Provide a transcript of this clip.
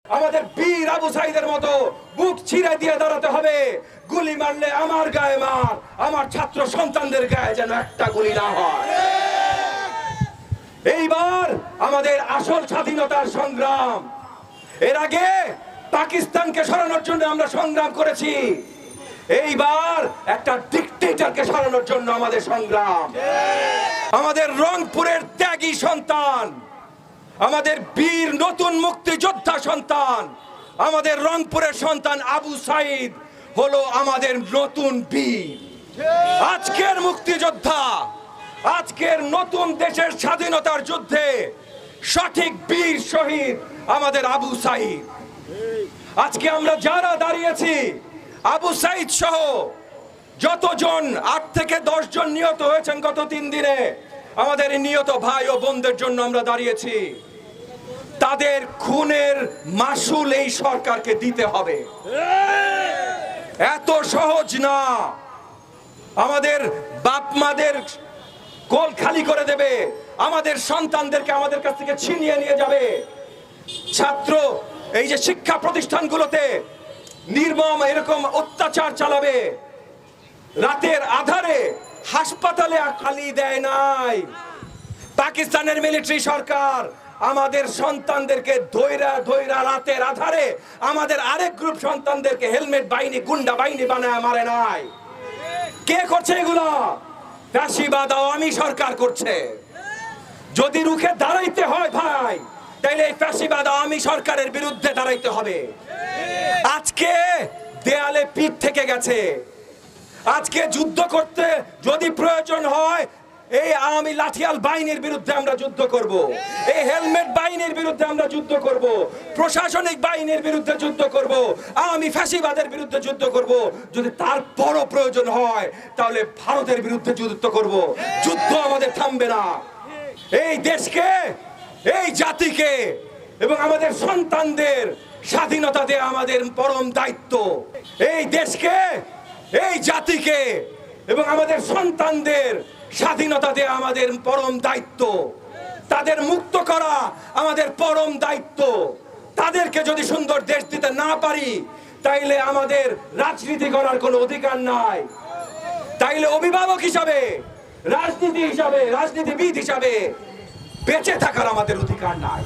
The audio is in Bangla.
আমাদের বীর আবু সাইদের মতো বুক ছিঁড়ে দিয়ে দাঁড়াতে হবে। গুলি মারলে আমার গায়ে মার, আমার ছাত্র সন্তানদের গায়ে যেন একটা গুলি না হয়। এইবার আমাদের আসল স্বাধীনতার সংগ্রাম। এর আগে পাকিস্তানকে সরানোর জন্য আমরা সংগ্রাম করেছি, এইবার একটা ডিক্টেটরকে সরানোর জন্য আমাদের সংগ্রাম। আমাদের রংপুরের ত্যাগী সন্তান, আমাদের বীর নতুন মুক্তিযোদ্ধা সন্তান, আমাদের রংপুরের সন্তান আবু সাইদ হলো আমাদের নতুন বীর। আজকের মুক্তিযোদ্ধা, আজকের নতুন দেশের স্বাধীনতার যুদ্ধে সঠিক বীর শহীদ আমাদের আবু সাইদ। আজকে আমরা যারা দাঁড়িয়েছি, আবু সাইদ সহ যতজন 8 থেকে 10 জন নিহত হয়েছেন গত 3 দিনে, আমাদের নিহত ভাই ও বোনদের জন্য আমরা দাঁড়িয়েছি। তাদের খুনের মাসুল এই সরকারকে দিতে হবে। এত সহজ না। আমাদের বাপ মাদের কোল খালি করে দেবে, আমাদের সন্তানদেরকে আমাদের কাছ থেকে ছিনিয়ে নিয়ে যাবে। ছাত্র এই যে শিক্ষা প্রতিষ্ঠানগুলোতে নির্মম এরকম অত্যাচার চালাবে। রাতের আধারে হাসপাতালে খালি দেয় নাই। পাকিস্তানের মিলিটারি সরকার আমাদের সন্তানদেরকে ধৈরা রাতের আধারে আমাদের আরেক গ্রুপ সন্তানদেরকে হেলমেট বাহিনী, গুন্ডা বাহিনী বানায় মারে নাই। কে করছে এগুলো? ফ্যাসিবাদ আওয়ামী সরকার করছে। যদি রুখে দাঁড়াইতে হয় ভাই, তাইলে এই ফ্যাসিবাদ আওয়ামী সরকারের বিরুদ্ধে দাঁড়াইতে হবে। আজকে দেয়ালে পিঠ থেকে গেছে। আজকে যুদ্ধ করতে যদি প্রয়োজন হয়, এই আওয়ামী লাঠিয়াল বাহিনীর বিরুদ্ধে আমরা যুদ্ধ করব, এই হেলমেট বাহিনীর বিরুদ্ধে আমরা যুদ্ধ করব, প্রশাসনিক বাহিনীর বিরুদ্ধে যুদ্ধ করব, আওয়ামী ফ্যাসিবাদের বিরুদ্ধে যুদ্ধ করব। যদি তারপরও প্রয়োজন হয়, তাহলে ভারতের বিরুদ্ধে যুদ্ধ করব। যুদ্ধ আমাদের থামবে না। এই দেশকে, এই জাতিকে এবং আমাদের সন্তানদের স্বাধীনতা দেয়া আমাদের পরম দায়িত্ব। এই দেশকে, এই জাতিকে এবং আমাদের সন্তানদের স্বাধীনতা দেয়া আমাদের পরম দায়িত্ব। তাদের মুক্ত করা আমাদের পরম দায়িত্ব। তাদেরকে যদি সুন্দর দেশ দিতে না পারি, তাইলে আমাদের রাজনীতি করার কোনো অধিকার নাই। তাইলে অভিভাবক হিসাবে, রাজনীতিবিদ হিসাবে বেঁচে থাকার আমাদের অধিকার নাই।